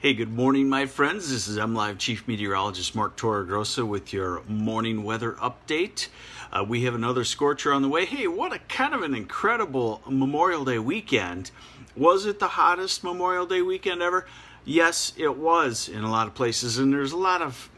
Hey, good morning, my friends. This is MLive Chief Meteorologist Mark Torregrossa with your morning weather update. We have another scorcher on the way. Hey, what a kind of an incredible Memorial Day weekend. Was it the hottest Memorial Day weekend ever? Yes, it was in a lot of places, and there's a lot of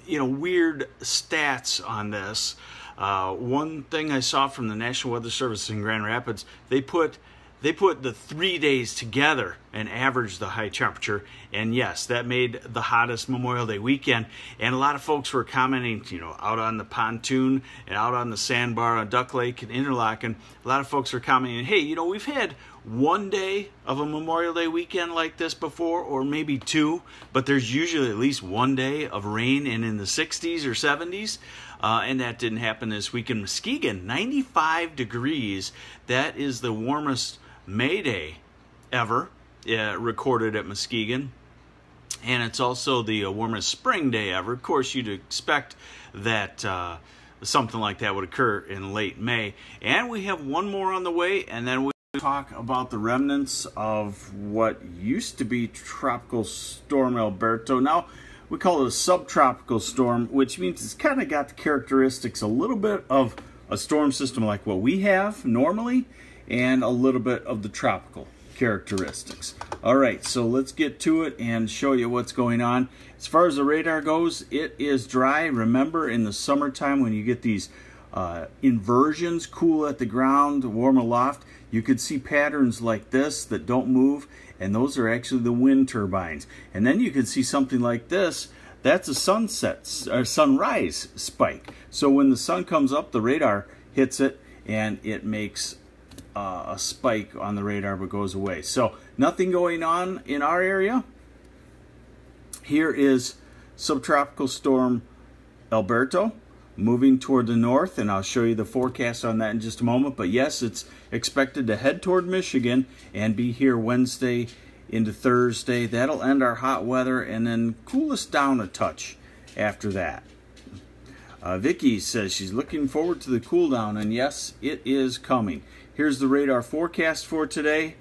weird stats on this. One thing I saw from the National Weather Service in Grand Rapids, they put the 3 days together and averaged the high temperature, and yes, that made the hottest Memorial Day weekend. And a lot of folks were commenting, out on the pontoon and out on the sandbar on Duck Lake and Interlaken. A lot of folks are commenting, hey, we've had one day of a Memorial Day weekend like this before, or maybe two, but there's usually at least one day of rain and in the 60s or 70s. And that didn't happen this week in Muskegon. 95 degrees. That is the warmest May Day ever recorded at Muskegon. And it's also the warmest spring day ever. Of course, you'd expect that something like that would occur in late May. And we have one more on the way, and then we talk about the remnants of what used to be Tropical Storm Alberto. Now, we call it a subtropical storm, which means it's kind of got the characteristics a little bit of a storm system like what we have normally, and a little bit of the tropical characteristics. All right, so let's get to it and show you what's going on. As far as the radar goes, it is dry. Remember, in the summertime when you get these inversions, cool at the ground, warm aloft, you could see patterns like this that don't move, and those are actually the wind turbines. And then you can see something like this. That's a sunrise spike. So when the sun comes up, the radar hits it, and it makes a spike on the radar but goes away. So nothing going on in our area. Here is subtropical storm Alberto moving toward the north, and I'll show you the forecast on that in just a moment. But yes, it's expected to head toward Michigan and be here Wednesday into Thursday. That'll end our hot weather and then cool us down a touch after that. Vicky says she's looking forward to the cool down, and yes, it is coming. Here's the radar forecast for today.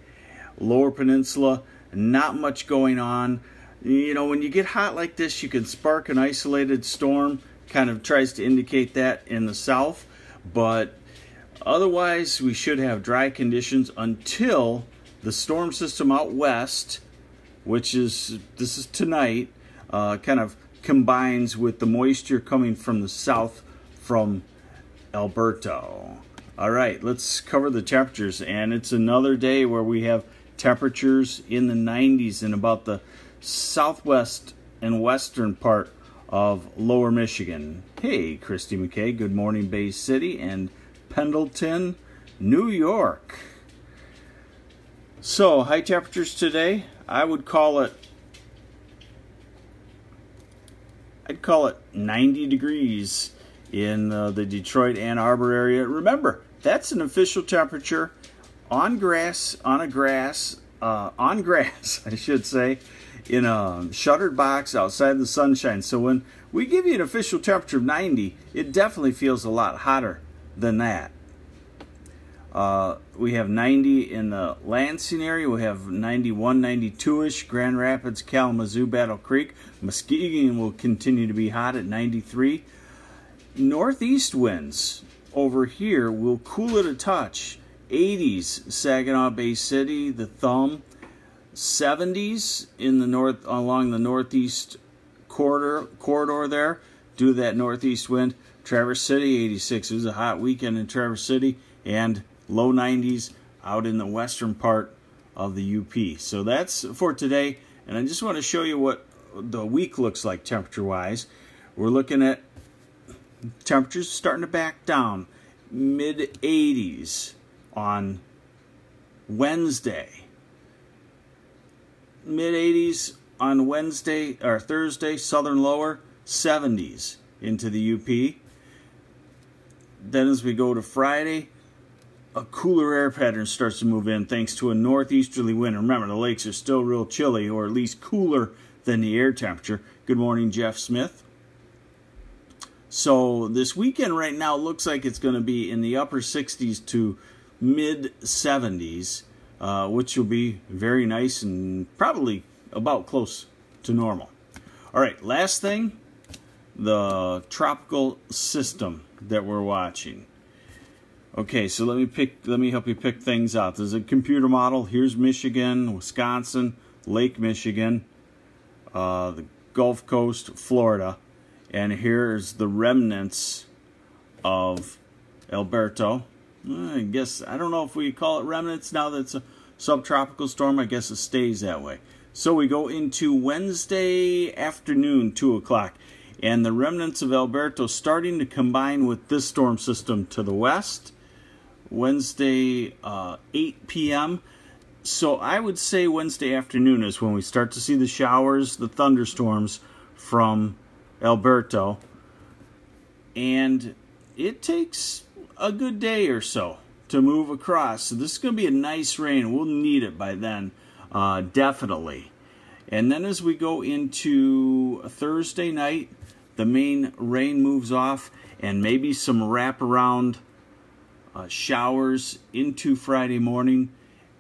Lower Peninsula, not much going on. When you get hot like this, you can spark an isolated storm. Kind of tries to indicate that in the south, but otherwise we should have dry conditions until the storm system out west, this is tonight, kind of combines with the moisture coming from the south from Alberto. All right, let's cover the temperatures, and it's another day where we have temperatures in the 90s in about the southwest and western part of lower Michigan. Hey, Christy McKay, good morning, Bay City and Pendleton, New York. So, high temperatures today, I'd call it 90 degrees in the Detroit Ann Arbor area. Remember, that's an official temperature on grass, I should say, in a shuttered box outside the sunshine. So when we give you an official temperature of 90, it definitely feels a lot hotter than that. We have 90 in the Lansing area. We have 91, 92-ish. Grand Rapids, Kalamazoo, Battle Creek. Muskegon will continue to be hot at 93. Northeast winds over here will cool it a touch. 80s, Saginaw Bay City, the Thumb. 70s in the north, along the northeast corridor there, due to that northeast wind. Traverse City, 86. It was a hot weekend in Traverse City, and low 90s out in the western part of the UP. So that's for today, and I just want to show you what the week looks like temperature-wise. We're looking at temperatures starting to back down, mid-80s on Wednesday. Mid-80s on Wednesday or Thursday, southern lower, 70s into the UP. Then as we go to Friday, a cooler air pattern starts to move in thanks to a northeasterly wind. Remember, the lakes are still real chilly, or at least cooler than the air temperature. Good morning, Jeff Smith. So this weekend right now looks like it's going to be in the upper 60s to mid 70s, which will be very nice and probably about close to normal. All right, last thing, the tropical system that we're watching. Okay, so let me help you pick things out. There's a computer model. Here's Michigan, Wisconsin, Lake Michigan, the Gulf Coast, Florida, and here's the remnants of Alberto. I guess, I don't know if we call it remnants now that it's a subtropical storm. I guess it stays that way. So we go into Wednesday afternoon, 2 o'clock, and the remnants of Alberto starting to combine with this storm system to the west. Wednesday, 8 p.m. So I would say Wednesday afternoon is when we start to see the showers, the thunderstorms from Alberto. And it takes a good day or so to move across. So this is going to be a nice rain. We'll need it by then, definitely. And then as we go into Thursday night, the main rain moves off and maybe some wraparound showers into Friday morning.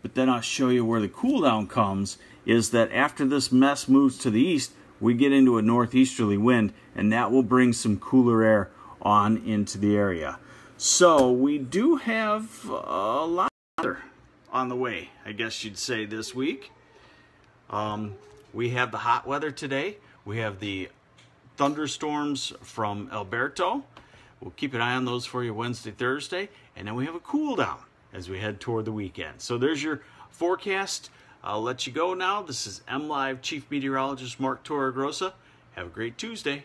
But then I'll show you where the cool down comes, is that after this mess moves to the east, we get into a northeasterly wind, and that will bring some cooler air on into the area. So we do have a lot of weather on the way, I guess you'd say, this week. We have the hot weather today. We have the thunderstorms from Alberto. We'll keep an eye on those for you Wednesday, Thursday. And then we have a cool down as we head toward the weekend. So there's your forecast. I'll let you go now. This is MLive Chief Meteorologist Mark Torregrossa. Have a great Tuesday.